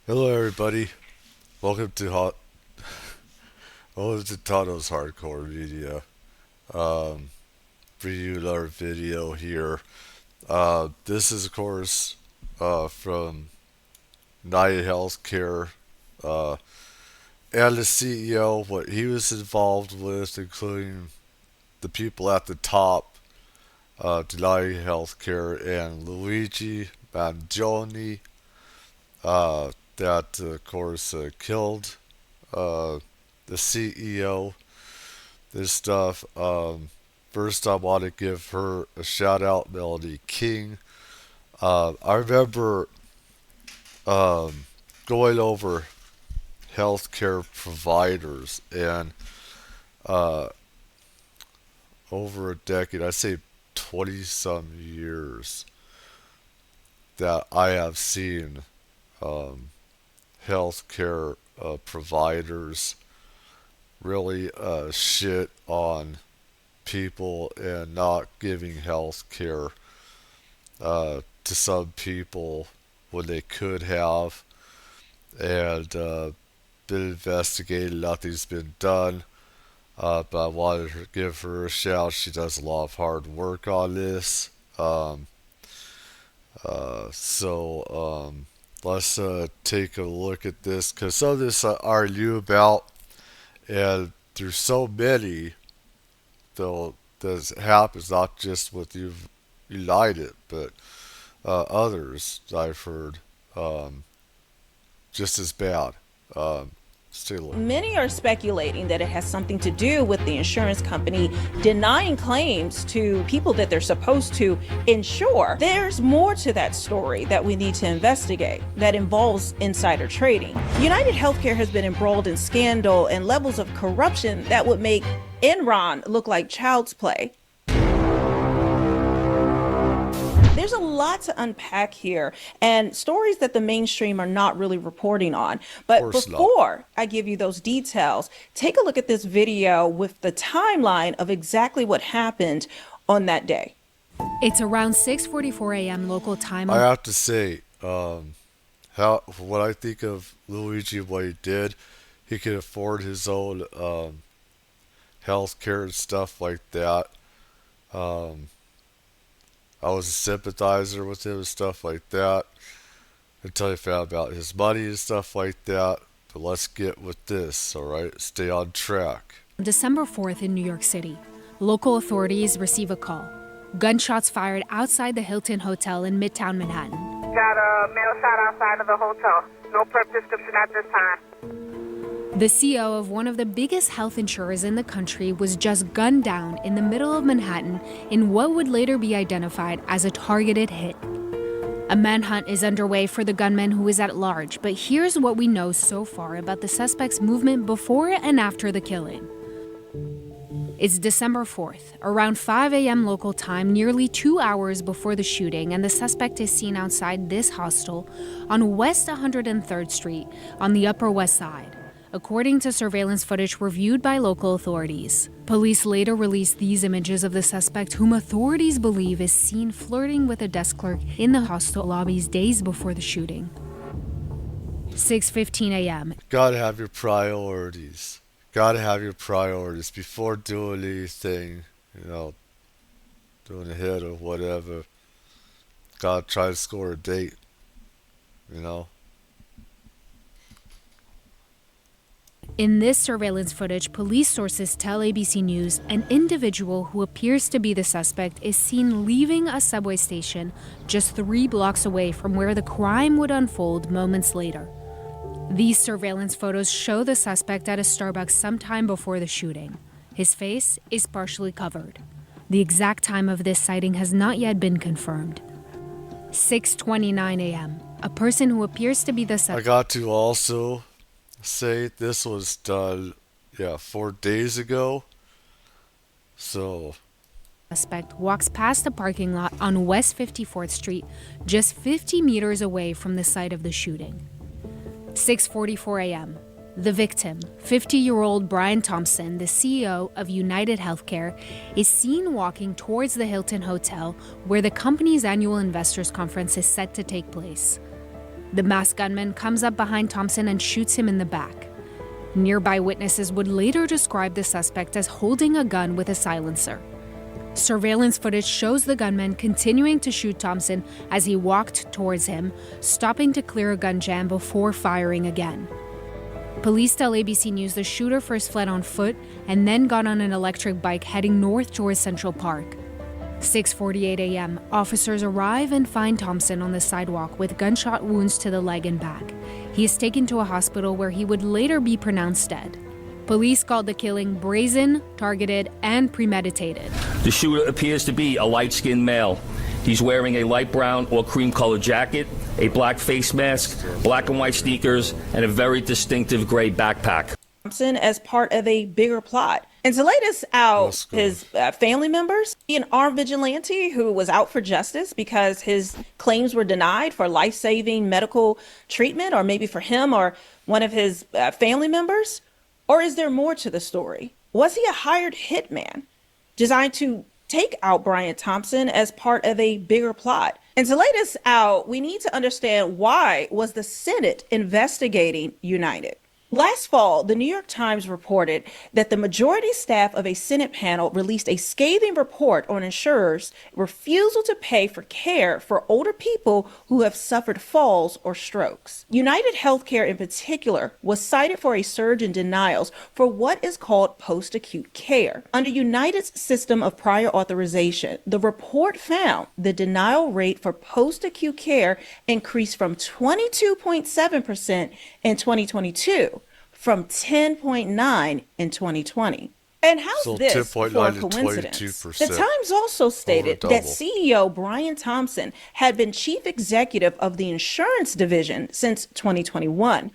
Hello, everybody. Welcome to welcome to Tato's Hardcore Media. Um, Bringing you another video here. This is, of course, from United Healthcare, uh, and the CEO, what he was involved with, including the people at the top, United Healthcare, and Luigi Mangione, that, of course, killed uh, the CEO. This stuff. First, I want to give her a shout out, Melody King. I remember um, going over healthcare providers, and uh, over a decade, I say 20 some years, that I have seen um, healthcare providers really shit on people and not giving health care to some people when they could have, and been investigated. Nothing's been done. But I wanted to give her a shout. She does a lot of hard work on this. So let's take a look at this, because some of this I already knew about, and there's so many though that happens, not just with you United, but others I've heard just as bad. Still, Many are speculating that it has something to do with the insurance company denying claims to people that they're supposed to insure. There's more to that story that we need to investigate that involves insider trading. United Healthcare has been embroiled in scandal and levels of corruption that would make Enron look like child's play. There's a lot to unpack here and stories that the mainstream are not really reporting on. of But course not. before I give you those details, take a look at this video with the timeline of exactly what happened on that day. It's around 6:44 a.m. local time. I have to say, how what I think of Luigi, what he did, he could afford his own health care and stuff like that. Um, I was a sympathizer with him and stuff like that until I found out his money and stuff like that. But let's get with this, alright? Stay on track. December 4th in New York City, local authorities receive a call. Gunshots fired outside the Hilton Hotel in Midtown Manhattan. Got a male shot outside of the hotel. No prep description at this time. The CEO of one of the biggest health insurers in the country was just gunned down in the middle of Manhattan in what would later be identified as a targeted hit. A manhunt is underway for the gunman who is at large, but here's what we know so far about the suspect's movement before and after the killing. It's December 4th, around 5 a.m. local time, nearly 2 hours before the shooting, and the suspect is seen outside this hostel on West 103rd Street on the Upper West Side, according to surveillance footage reviewed by local authorities. Police later released these images of the suspect, whom authorities believe is seen flirting with a desk clerk in the hostel lobbies days before the shooting. 6:15 a.m. Gotta have your priorities. Gotta have your priorities before doing anything, doing a hit or whatever. Gotta try to score a date, you know? In this surveillance footage, police sources tell ABC News an individual who appears to be the suspect is seen leaving a subway station just 3 blocks away from where the crime would unfold moments later. These surveillance photos show the suspect at a Starbucks sometime before the shooting. His face is partially covered. The exact time of this sighting has not yet been confirmed. 6:29 a.m. A person who appears to be the I suspect got to also say this was done, 4 days ago. So, walks past a parking lot on West 54th Street, just 50 meters away from the site of the shooting. 6:44 a.m. The victim, 50-year-old Brian Thompson, the CEO of United Healthcare, is seen walking towards the Hilton Hotel, where the company's annual investors conference is set to take place. The masked gunman comes up behind Thompson and shoots him in the back. Nearby witnesses would later describe the suspect as holding a gun with a silencer. Surveillance footage shows the gunman continuing to shoot Thompson as he walked towards him, stopping to clear a gun jam before firing again. Police tell ABC News the shooter first fled on foot and then got on an electric bike heading north towards Central Park. 6:48 a.m., officers arrive and find Thompson on the sidewalk with gunshot wounds to the leg and back. He is taken to a hospital where he would later be pronounced dead. Police called the killing brazen, targeted, and premeditated. The shooter appears to be a light-skinned male. He's wearing a light brown or cream-colored jacket, a black face mask, black and white sneakers, and a very distinctive gray backpack. Thompson as part of a bigger plot. And to lay this out, his family members, an armed vigilante who was out for justice because his claims were denied for life-saving medical treatment, or maybe for him or one of his family members? Or is there more to the story? Was he a hired hitman designed to take out Brian Thompson as part of a bigger plot? And to lay this out, we need to understand, why was the Senate investigating United? Last fall, the New York Times reported that the majority staff of a Senate panel released a scathing report on insurers' refusal to pay for care for older people who have suffered falls or strokes. United Healthcare in particular was cited for a surge in denials for what is called post-acute care. Under United's system of prior authorization, the report found the denial rate for post-acute care increased from 22.7% in 2022 from 10.9 in 2020. And how's So this 10.9 for a to coincidence? 22%. The Times also stated Over that double. CEO Brian Thompson had been chief executive of the insurance division since 2021,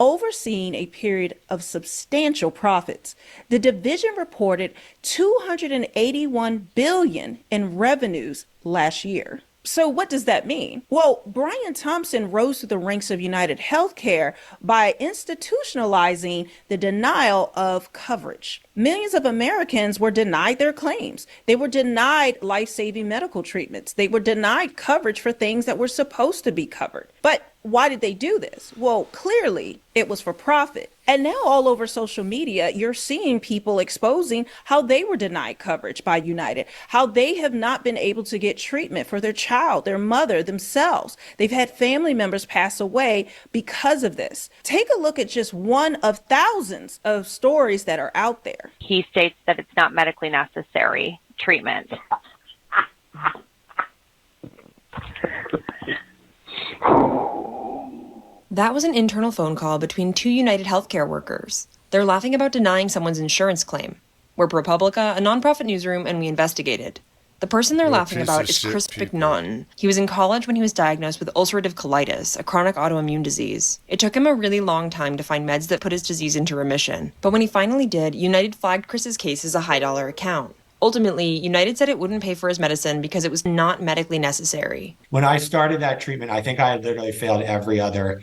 overseeing a period of substantial profits. The division reported $281 billion in revenues last year. So what does that mean? Well, Brian Thompson rose through the ranks of United Healthcare by institutionalizing the denial of coverage. Millions of Americans were denied their claims. They were denied life-saving medical treatments. They were denied coverage for things that were supposed to be covered. But why did they do this? Well, clearly it was for profit. And now all over social media, you're seeing people exposing how they were denied coverage by United, how they have not been able to get treatment for their child, their mother, themselves. They've had family members pass away because of this. Take a look at just one of thousands of stories that are out there. He states that it's not medically necessary treatment. That was an internal phone call between two United Healthcare workers. They're laughing about denying someone's insurance claim. We're ProPublica, a nonprofit newsroom, and we investigated. The person they're laughing about is Chris McNaughton. He was in college when he was diagnosed with ulcerative colitis, a chronic autoimmune disease. It took him a really long time to find meds that put his disease into remission. But when he finally did, United flagged Chris's case as a high-dollar account. Ultimately, United said it wouldn't pay for his medicine because it was not medically necessary. When I started that treatment, I think I had literally failed every other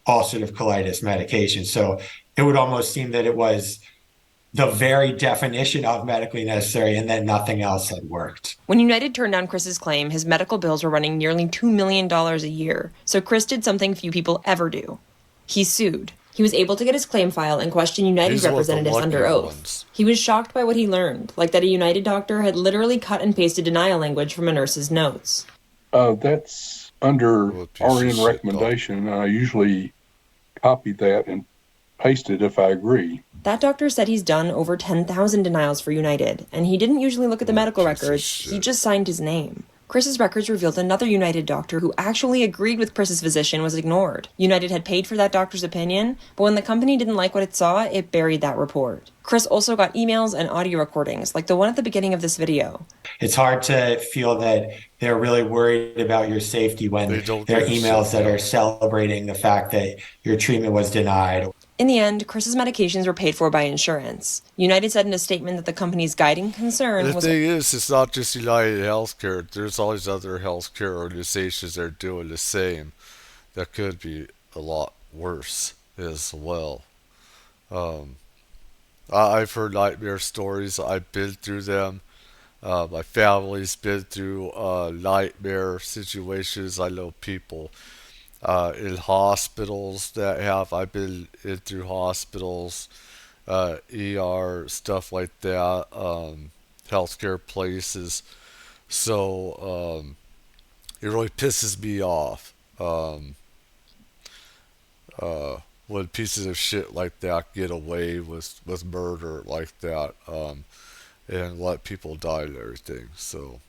ulcerative colitis medication. So it would almost seem that it was the very definition of medically necessary and that nothing else had worked. When United turned down Chris's claim, his medical bills were running nearly $2 million a year. So Chris did something few people ever do. He sued. He was able to get his claim file and question United's representatives under oath. He was shocked by what he learned, like that a United doctor had literally cut and pasted denial language from a nurse's notes. That's under RN recommendation. I usually copy that and paste it if I agree. That doctor said he's done over 10,000 denials for United, and he didn't usually look at the medical records, he just signed his name. Chris's records revealed another United doctor who actually agreed with Chris's physician was ignored. United had paid for that doctor's opinion, but when the company didn't like what it saw, it buried that report. Chris also got emails and audio recordings, like the one at the beginning of this video. It's hard to feel that they're really worried about your safety when there are emails that are celebrating the fact that your treatment was denied. In the end, Chris's medications were paid for by insurance. United said in a statement that the company's guiding concern was... The thing is, it's not just United Healthcare. There's all these other healthcare organizations that are doing the same. That could be a lot worse as well. I've heard nightmare stories. I've been through them. My family's been through nightmare situations. I know people. in hospitals I've been in through hospitals, ER, stuff like that, healthcare places. So it really pisses me off when pieces of shit like that get away with murder like that, and let people die and everything. So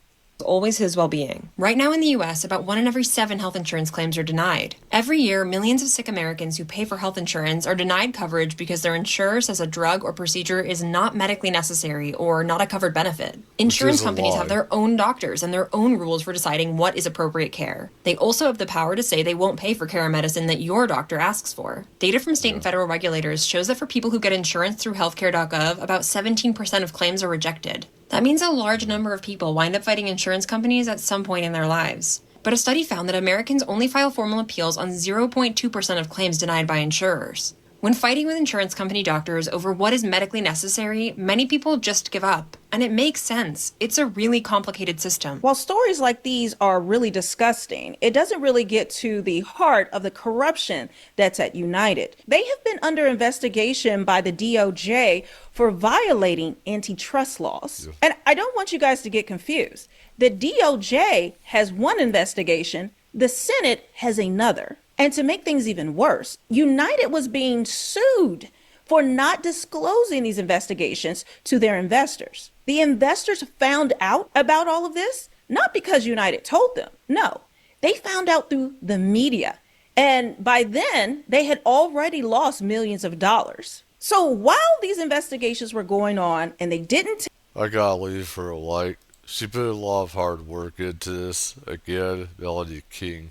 always his well-being. Right now in the US, about 1 in every 7 health insurance claims are denied. Every year, millions of sick Americans who pay for health insurance are denied coverage because their insurer says a drug or procedure is not medically necessary or not a covered benefit. Insurance companies have their own doctors and their own rules for deciding what is appropriate care. They also have the power to say they won't pay for care or medicine that your doctor asks for. Data from state and federal regulators shows that for people who get insurance through healthcare.gov, about 17% of claims are rejected. That means a large number of people wind up fighting insurance companies at some point in their lives. But a study found that Americans only file formal appeals on 0.2% of claims denied by insurers. When fighting with insurance company doctors over what is medically necessary, many people just give up. And it makes sense. It's a really complicated system. While stories like these are really disgusting, it doesn't really get to the heart of the corruption that's at United. They have been under investigation by the DOJ for violating antitrust laws. Yeah. And I don't want you guys to get confused. The DOJ has one investigation, the Senate has another. And to make things even worse, United was being sued for not disclosing these investigations to their investors. The investors found out about all of this, not because United told them. No, they found out through the media. And by then, they had already lost millions of dollars. So while these investigations were going on and they didn't... I gotta leave her a like. She put a lot of hard work into this. Again, Melody King.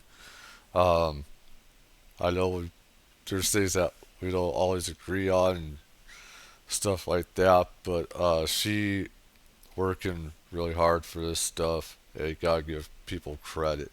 I know there's things that we don't always agree on and stuff like that, but she working really hard for this stuff. And you gotta give people credit.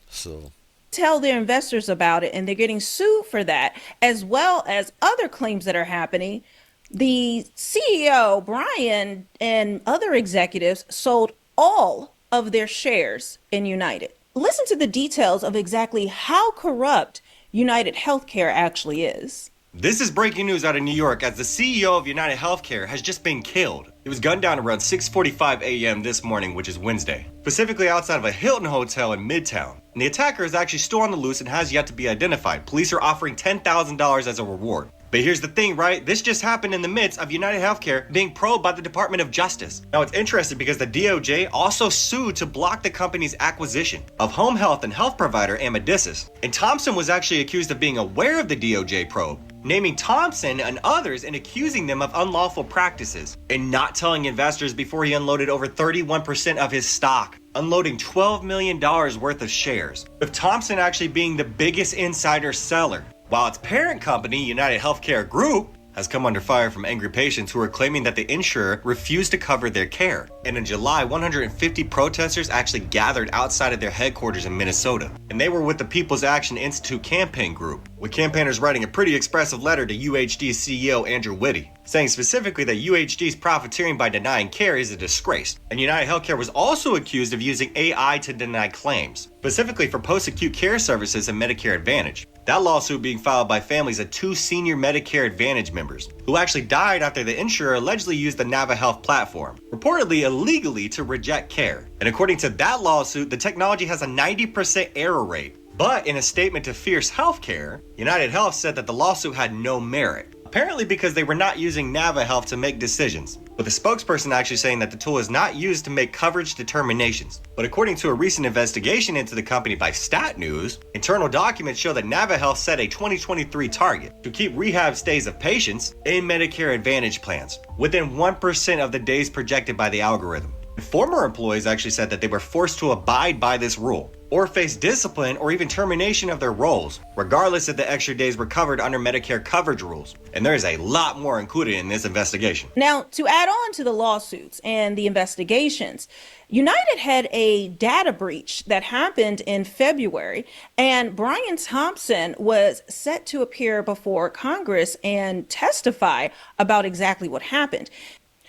So tell their investors about it, and they're getting sued for that, as well as other claims that are happening. The CEO, Brian, and other executives sold all of their shares in United. Listen to the details of exactly how corrupt United Healthcare actually is. This is breaking news out of New York as the CEO of United Healthcare has just been killed. He was gunned down around 6:45 a.m. this morning, which is Wednesday, specifically outside of a Hilton hotel in Midtown. And the attacker is actually still on the loose and has yet to be identified. Police are offering $10,000 as a reward. But here's the thing, right? This just happened in the midst of United Healthcare being probed by the Department of Justice. Now, it's interesting because the DOJ also sued to block the company's acquisition of home health and health provider Amedisys. And Thompson was actually accused of being aware of the DOJ probe, naming Thompson and others and accusing them of unlawful practices and not telling investors before he unloaded over 31% of his stock, unloading $12 million worth of shares, with Thompson actually being the biggest insider seller, while its parent company, United Healthcare Group, has come under fire from angry patients who are claiming that the insurer refused to cover their care. And in July, 150 protesters actually gathered outside of their headquarters in Minnesota. And they were with the People's Action Institute campaign group, with campaigners writing a pretty expressive letter to UHD's CEO Andrew Whitty, saying specifically that UHD's profiteering by denying care is a disgrace. And United Healthcare was also accused of using AI to deny claims, specifically for post-acute care services and Medicare Advantage. That lawsuit being filed by families of 2 senior Medicare Advantage members who actually died after the insurer allegedly used the NavaHealth platform, reportedly illegally, to reject care. And according to that lawsuit, the technology has a 90% error rate. But in a statement to Fierce Healthcare, United Health said that the lawsuit had no merit, apparently because they were not using NavaHealth to make decisions, with a spokesperson actually saying that the tool is not used to make coverage determinations. But according to a recent investigation into the company by Stat News, internal documents show that NavaHealth set a 2023 target to keep rehab stays of patients in Medicare Advantage plans within 1% of the days projected by the algorithm. Former employees actually said that they were forced to abide by this rule or face discipline or even termination of their roles, regardless if the extra days were covered under Medicare coverage rules. And there is a lot more included in this investigation. Now, to add on to the lawsuits and the investigations, United had a data breach that happened in February, and Brian Thompson was set to appear before Congress and testify about exactly what happened.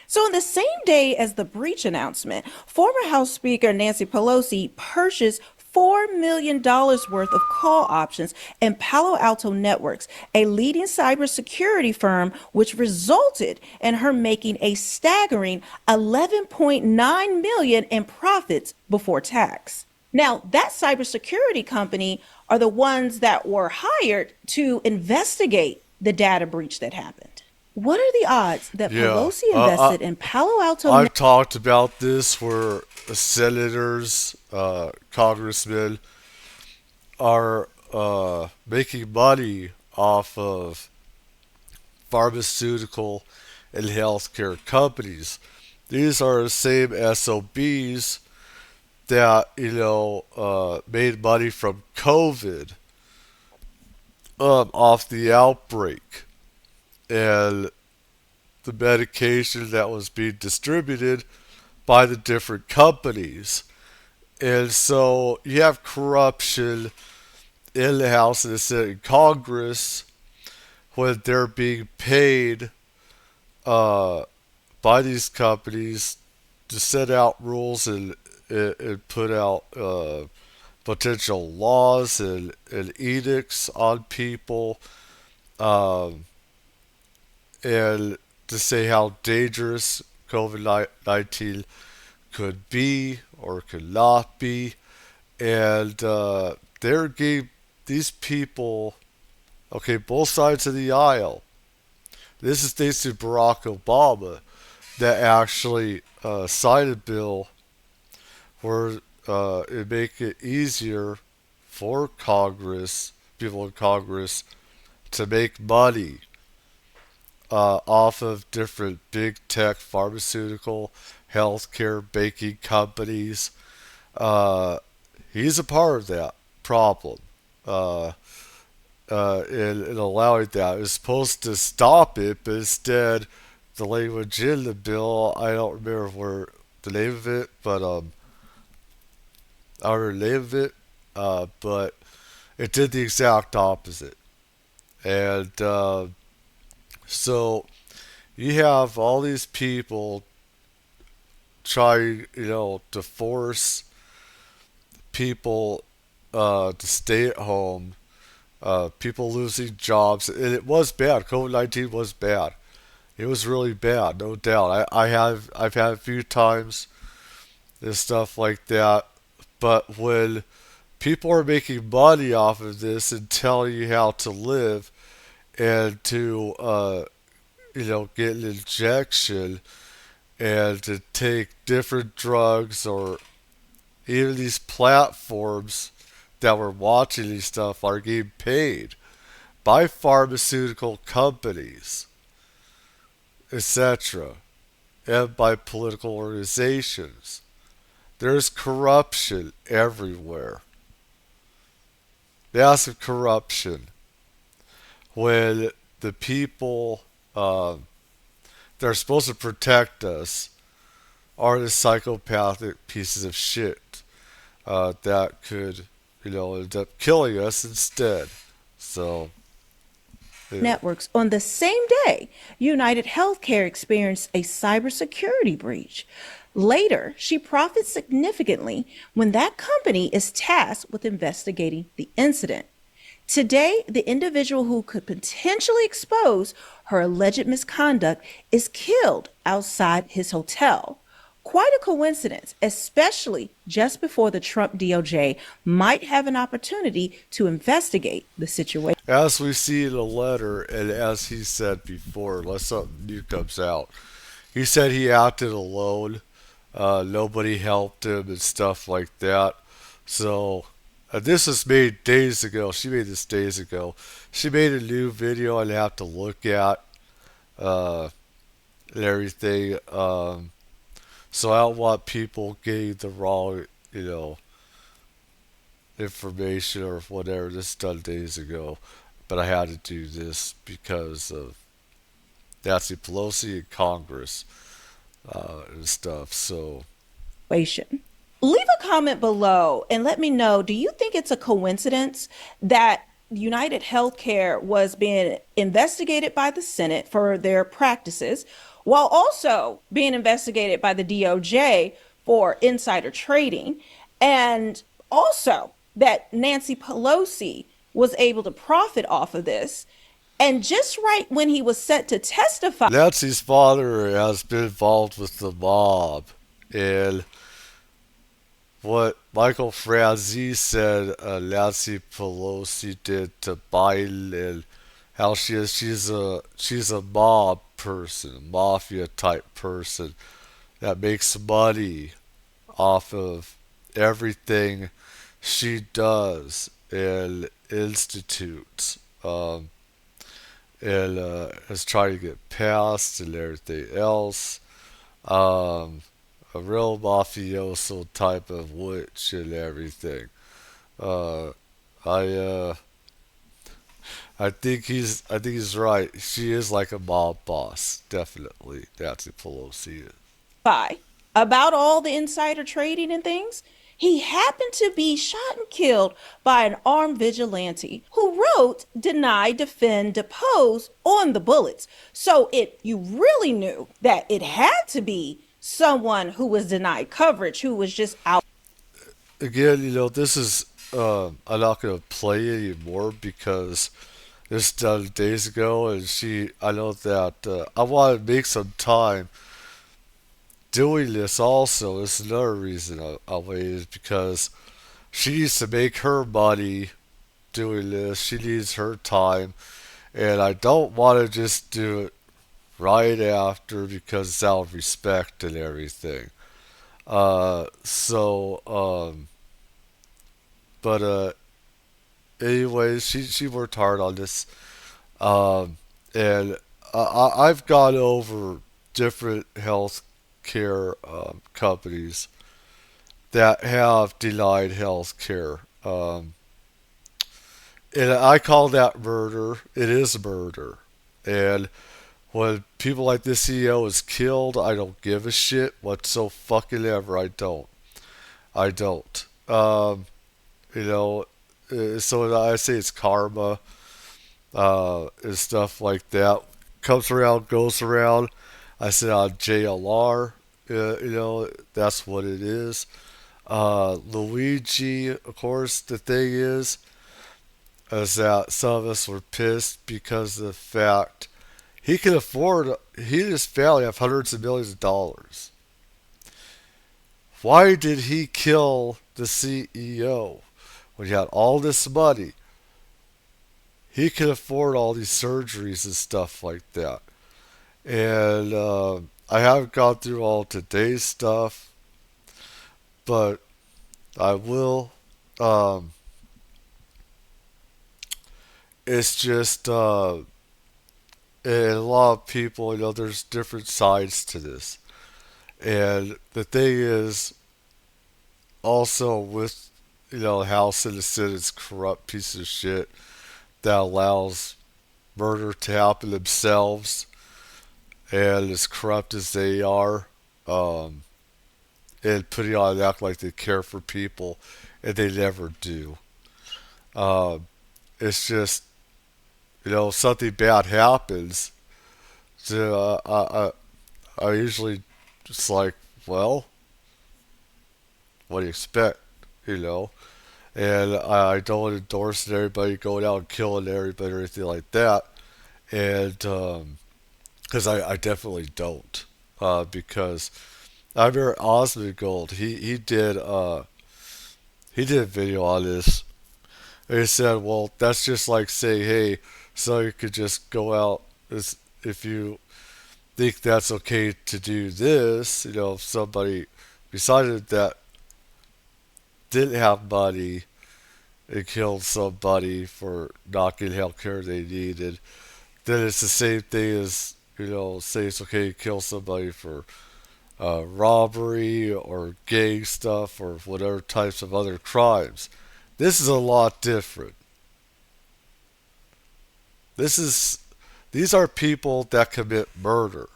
So on the same day as the breach announcement, former House Speaker Nancy Pelosi purchased $4 million worth of call options in Palo Alto Networks, a leading cybersecurity firm, which resulted in her making a staggering $11.9 million in profits before tax. Now, that cybersecurity company are the ones that were hired to investigate the data breach that happened. What are the odds that Pelosi invested in Palo Alto? I've talked about this where senators, congressmen are making money off of pharmaceutical and healthcare companies. These are the same SOBs that, made money from COVID off the outbreak. And the medication that was being distributed by the different companies. And so you have corruption in the House and the Senate and Congress when they're being paid by these companies to set out rules and put out potential laws and edicts on people. And to say how dangerous COVID-19 could be or could not be. And they're giving these people, both sides of the aisle. This is thanks to Barack Obama that actually signed a bill where it make it easier for people in Congress, to make money off of different big tech, pharmaceutical, healthcare, banking companies. He's a part of that problem. In allowing that. It was supposed to stop it, but instead, the language in the bill, I don't remember the name of it, but I don't remember the name of it, but it did the exact opposite. And so you have all these people trying, to force people to stay at home, people losing jobs, and it was bad. COVID-19 was bad. It was really bad, no doubt. I've had a few times and stuff like that, but when people are making money off of this and telling you how to live and to get an injection and to take different drugs, or even these platforms that we're watching these stuff are getting paid by pharmaceutical companies, etc., and by political organizations. There's corruption everywhere. Massive corruption. When the people that are supposed to protect us are the psychopathic pieces of shit that could, end up killing us instead. So, yeah. Networks. On the same day, United Healthcare experienced a cybersecurity breach. Later, she profits significantly when that company is tasked with investigating the incident. Today, the individual who could potentially expose her alleged misconduct is killed outside his hotel. Quite a coincidence, especially just before the Trump DOJ might have an opportunity to investigate the situation. As we see in the letter, and as he said before, unless something new comes out, he said he acted alone. Nobody helped him and stuff like that. So, this was made days ago. She made this days ago. She made a new video I'd have to look at and everything. So I don't want people getting the wrong, information or whatever. This was done days ago. But I had to do this because of Nancy Pelosi and Congress and stuff. So, leave a comment below and let me know, do you think it's a coincidence that United Healthcare was being investigated by the Senate for their practices while also being investigated by the DOJ for insider trading? And Also, that Nancy Pelosi was able to profit off of this. And just right when he was set to testify, Nancy's father has been involved with the mob. And what Michael Franzese said Nancy Pelosi did to Biden and how she's a mob person, mafia type person that makes money off of everything she does and institutes. And is trying to get passed and everything else. Um, a real mafioso type of witch and everything. Uh, I I think he's right. She is like a mob boss, definitely. Nancy Pelosi is. about all the insider trading and things, he happened to be shot and killed by an armed vigilante who wrote deny, defend, depose on the bullets. So you really knew that it had to be someone who was denied coverage, who was just out. Again, this is I'm not gonna play anymore because this was done days ago, and I know that I want to make some time doing this. Also, this is another reason I waited because she needs to make her money doing this. She needs her time, and I don't want to just do it right after because it's out of respect and everything. But anyways, she worked hard on this, and I've gone over different health care companies that have denied health care. And I call that murder. It is murder. And when people like this CEO is killed, I don't give a shit whatsoever. I don't. I don't. You know, so I say it's karma and stuff like that. Comes around, goes around. I said on JLR, that's what it is. Luigi, of course, the thing is that some of us were pissed because of the fact he can afford, he and his family have hundreds of millions of dollars. Why did he kill the CEO when he had all this money? He can afford all these surgeries and stuff like that. And I haven't gone through all today's stuff, but I will. Um, it's just, and a lot of people, there's different sides to this. And the thing is, also with, House and the Senate's corrupt piece of shit that allows murder to happen themselves and as corrupt as they are, and putting on an act like they care for people, and they never do. Um, it's just, something bad happens. So I usually just like, well, what do you expect? You know? And I don't endorse everybody going out and killing everybody or anything like that. And, because I definitely don't. Because I remember Osmond Gold, he did a video on this. And he said, well, that's just like saying, hey, so you could just go out if you think that's okay to do this, if somebody decided that didn't have money and killed somebody for not getting health care they needed, then it's the same thing as, say it's okay to kill somebody for robbery or gang stuff or whatever types of other crimes. This is a lot different. These are people that commit murder.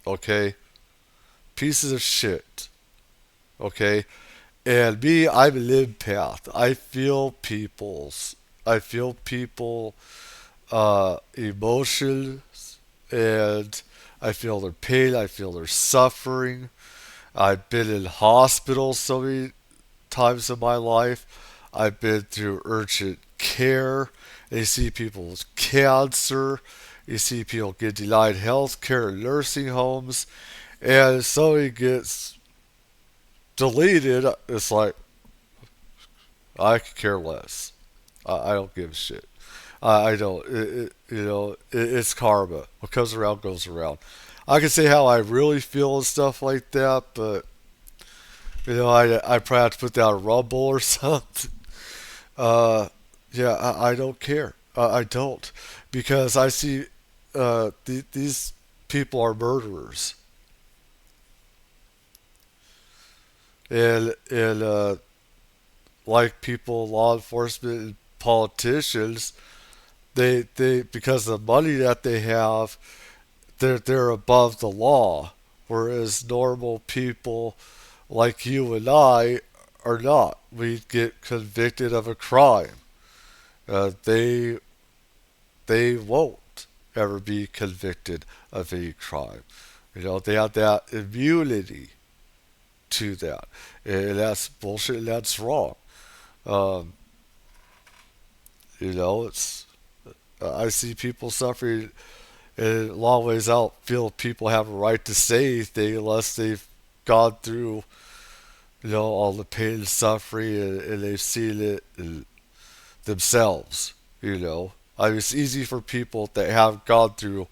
Okay? Pieces of shit. Okay? And me, I'm an empath. I feel people emotions, and I feel their pain, I feel their suffering. I've been in hospitals times in my life. I've been through urgent care. And you see people with cancer. You see people get denied health care in nursing homes. And if somebody gets deleted, it's like, I could care less. I don't give a shit. I don't. It's karma. What comes around goes around. I can say how I really feel and stuff like that, but I probably have to put down a rumble or something. Yeah, I don't care. I don't, because I see these people are murderers, and like people, law enforcement, and politicians, they because of the money that they have, they're above the law, whereas normal people like you and I are not. We get convicted of a crime. They won't ever be convicted of any crime. They have that immunity to that, and that's bullshit. And that's wrong. Um, it's I see people suffering. And in a long ways, I don't feel people have a right to say anything unless they've gone through, all the pain and suffering, and they've seen it themselves. I mean, it's easy for people that have gone through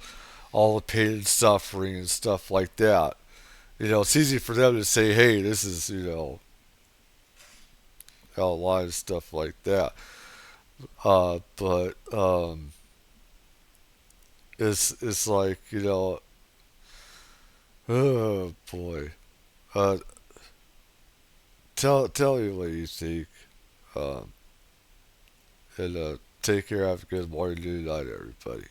all the pain and suffering and stuff like that. It's easy for them to say, "Hey, this is outline and stuff like that." But it's like oh boy. Uh, tell me what you think. Um, and take care. Have a good morning, noon, night, everybody.